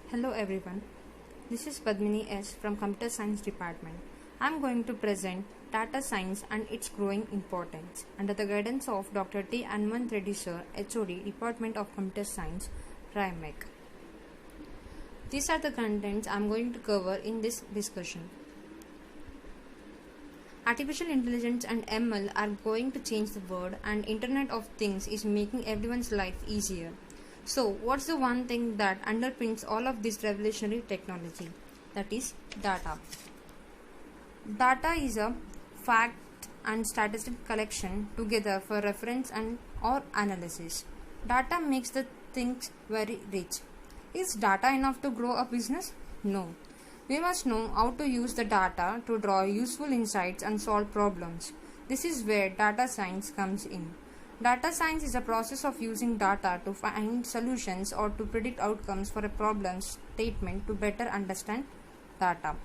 Hello everyone, this is Padmini S from Computer Science Department. I am going to present data science and its growing importance under the guidance of Dr. T. Anmant Reddy Sir, HOD, Department of Computer Science, RIMEC. These are the contents I am going to cover in this discussion. Artificial intelligence and ML are going to change the world, and Internet of Things is making everyone's life easier. So, what's the one thing that underpins all of this revolutionary technology? That is data. Data is a fact and statistic collection together for reference and or analysis. Data makes the things very rich. Is data enough to grow a business? No. We must know how to use the data to draw useful insights and solve problems. This is where data science comes in. Data science is a process of using data to find solutions or to predict outcomes for a problem statement to better understand data.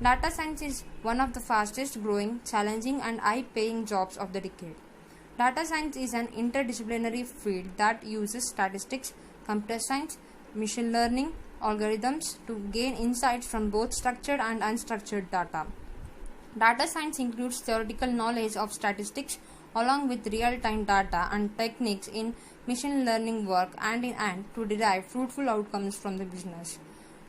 Data science is one of the fastest growing, challenging and high-paying jobs of the decade. Data science is an interdisciplinary field that uses statistics, computer science, machine learning, algorithms to gain insights from both structured and unstructured data. Data science includes theoretical knowledge of statistics along with real-time data and techniques in machine learning work hand in hand to derive fruitful outcomes from the business.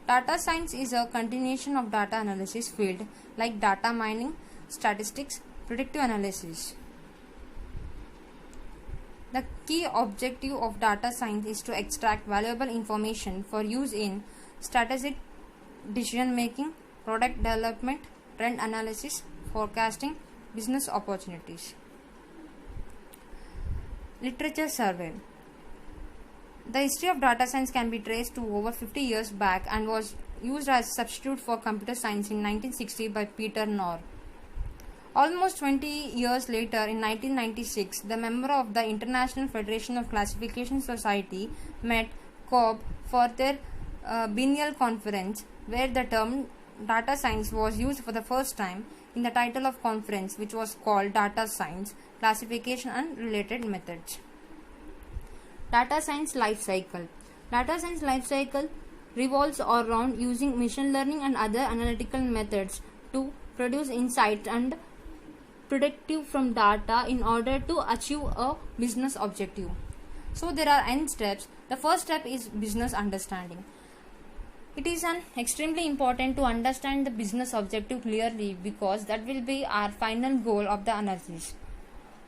Data science is a continuation of data analysis field like data mining, statistics, predictive analysis. The key objective of data science is to extract valuable information for use in strategic decision making, product development, trend analysis, forecasting, business opportunities. Literature survey. The history of data science can be traced to over 50 years back and was used as a substitute for computer science in 1960 by Peter Knorr. Almost 20 years later, in 1996, the member of the International Federation of Classification Society met COB for their biennial conference, where the term data science was used for the first time in the title of conference, which was called Data Science, Classification and Related Methods. Data Science Life Cycle. Data Science Life Cycle revolves around using machine learning and other analytical methods to produce insights and predictive from data in order to achieve a business objective. So there are n steps. The first step is business understanding. It is extremely important to understand the business objective clearly because that will be our final goal of the analysis.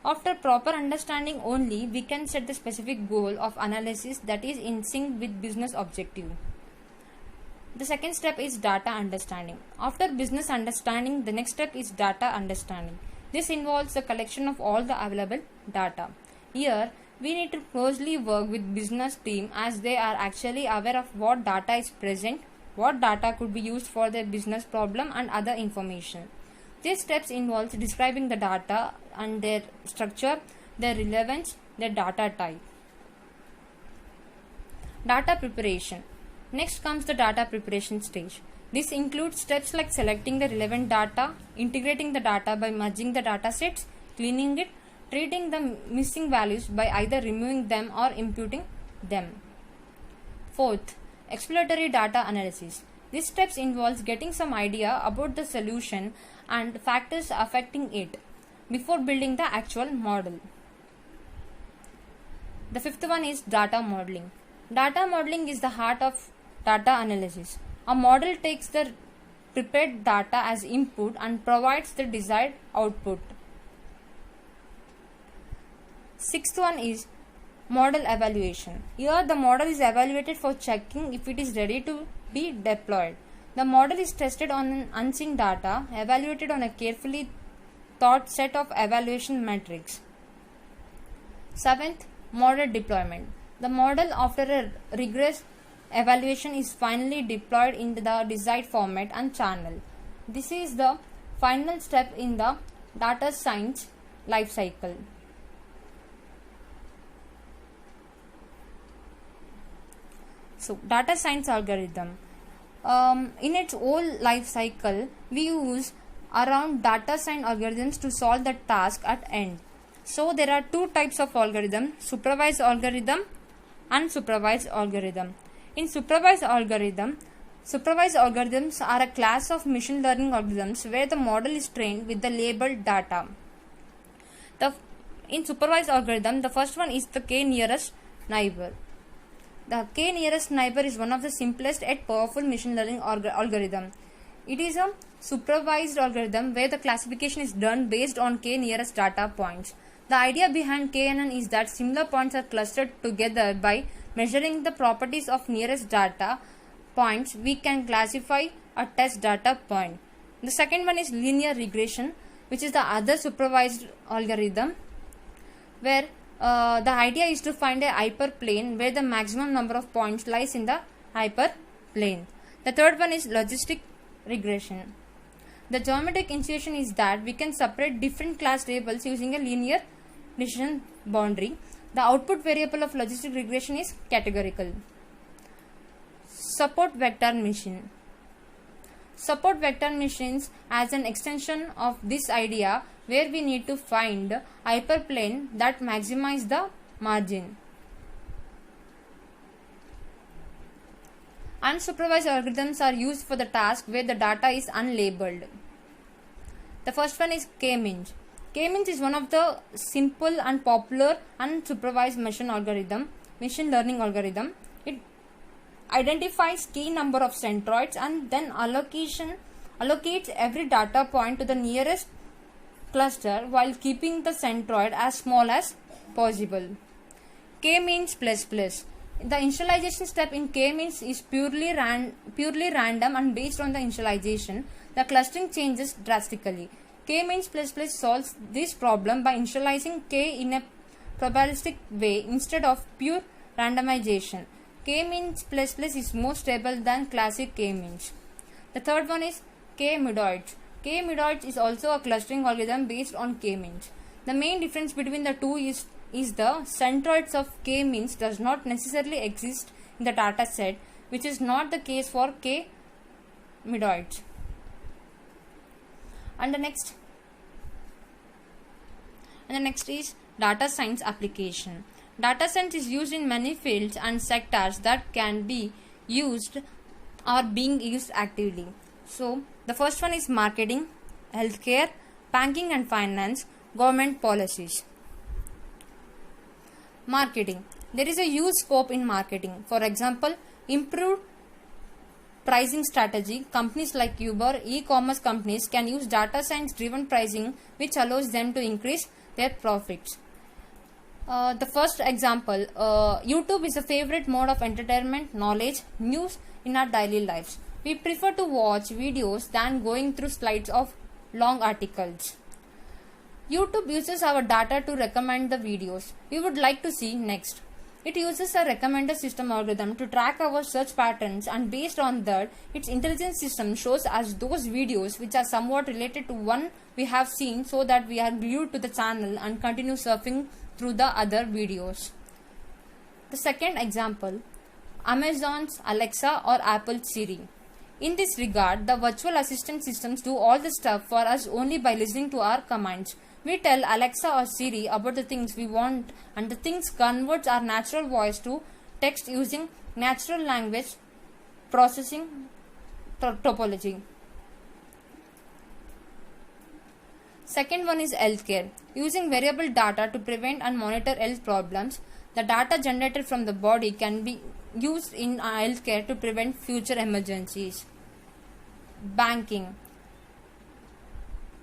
After proper understanding only, we can set the specific goal of analysis that is in sync with business objective. The second step is data understanding. After business understanding, the next step is data understanding. This involves the collection of all the available data. Here, we need to closely work with business team as they are actually aware of what data is present, what data could be used for their business problem and other information. These steps involves describing the data and their structure, their relevance, their data type. Data preparation. Next comes the data preparation stage. This includes steps like selecting the relevant data, integrating the data by merging the data sets, cleaning it, treating the missing values by either removing them or imputing them. Fourth, exploratory data analysis. This steps involves getting some idea about the solution and factors affecting it before building the actual model. The fifth one is data modeling. Data modeling is the heart of data analysis. A model takes the prepared data as input and provides the desired output. Sixth one is model evaluation. Here the model is evaluated for checking if it is ready to be deployed. The model is tested on an unseen data, evaluated on a carefully thought set of evaluation metrics. Seventh, model deployment. The model after a rigorous evaluation is finally deployed in the desired format and channel. This is the final step in the data science life cycle. So, data science algorithm. In its whole life cycle, we use around data science algorithms to solve the task at end. So, there are two types of algorithm: supervised algorithm, unsupervised algorithm. In supervised algorithm, Supervised algorithms are a class of machine learning algorithms where the model is trained with the labeled data. In supervised algorithm, the first one is the k nearest neighbor. The k nearest neighbor is one of the simplest yet powerful machine learning algorithm. It is a supervised algorithm where the classification is done based on k nearest data points. The idea behind KNN is that similar points are clustered together by measuring the properties of nearest data points. We can classify a test data point. The second one is linear regression, which is the other supervised algorithm where the idea is to find a hyperplane where the maximum number of points lies in the hyperplane. The third one is logistic regression. The geometric intuition is that we can separate different class tables using a linear decision boundary. The output variable of logistic regression is categorical. Support vector machine. Support vector machines as an extension of this idea where we need to find hyperplane that maximize the margin. Unsupervised algorithms are used for the task where the data is unlabeled. The first one is K-means. K-means is one of the simple and popular unsupervised machine learning algorithm. It identifies key number of centroids and then allocates every data point to the nearest cluster while keeping the centroid as small as possible. K-means plus plus. The initialization step in K-means is purely random, and based on the initialization, the clustering changes drastically. K-means plus plus solves this problem by initializing K in a probabilistic way instead of pure randomization. K-means plus plus is more stable than classic K-means. The third one is K-medoids. K-medoids is also a clustering algorithm based on K-means. The main difference between the two is the centroids of K-means does not necessarily exist in the data set, which is not the case for K-medoids. And the next is data science application. Data science is used in many fields and sectors that can be used or being used actively. So, the first one is marketing, healthcare, banking and finance, government policies. Marketing. There is a huge scope in marketing. For example, improved pricing strategy. Companies like Uber, e-commerce companies can use data science driven pricing, which allows them to increase their profits. The first example, YouTube is a favorite mode of entertainment, knowledge, news in our daily lives. We prefer to watch videos than going through slides of long articles. YouTube uses our data to recommend the videos we would like to see next. It uses a recommender system algorithm to track our search patterns, and based on that, its intelligence system shows us those videos which are somewhat related to one we have seen, so that we are glued to the channel and continue surfing through the other videos. The second example, Amazon's Alexa or Apple Siri. In this regard, the virtual assistant systems do all the stuff for us only by listening to our commands. We tell Alexa or Siri about the things we want, and the things converts our natural voice to text using natural language processing topology. Second one is healthcare. Using variable data to prevent and monitor health problems, the data generated from the body can be used in healthcare to prevent future emergencies. Banking.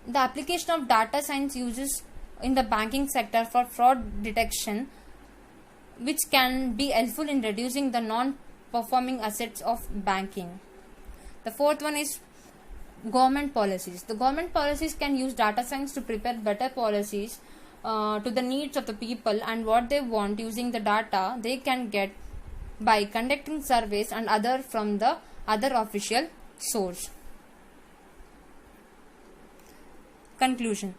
The application of data science uses in the banking sector for fraud detection, which can be helpful in reducing the non-performing assets of banking. The fourth one is government policies. The government policies can use data science to prepare better policies to the needs of the people and what they want using the data they can get by conducting surveys and other from the other official source. Conclusion.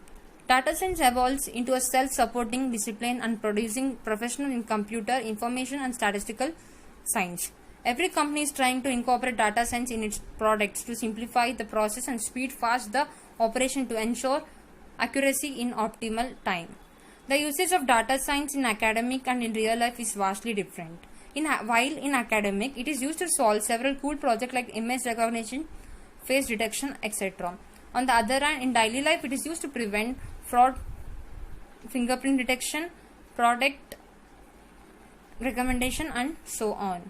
Data science evolves into a self-supporting discipline and producing professionals in computer, information and statistical science. Every company is trying to incorporate data science in its products to simplify the process and speed fast the operation to ensure accuracy in optimal time. The usage of data science in academic and in real life is vastly different. While in academic, it is used to solve several cool projects like image recognition, face detection, etc. On the other hand, in daily life, it is used to prevent fraud, fingerprint detection, product recommendation, and so on.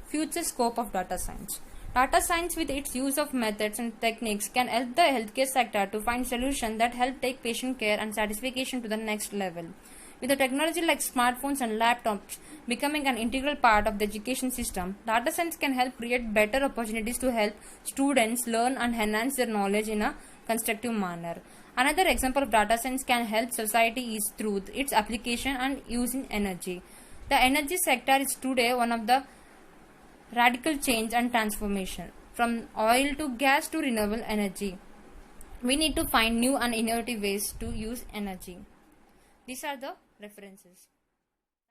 Future scope of data science. Data science, with its use of methods and techniques, can help the healthcare sector to find solutions that help take patient care and satisfaction to the next level. With a technology like smartphones and laptops becoming an integral part of the education system, data science can help create better opportunities to help students learn and enhance their knowledge in a constructive manner. Another example of data science can help society is through its application and use in energy. The energy sector is today one of the radical change and transformation from oil to gas to renewable energy. We need to find new and innovative ways to use energy. These are the references.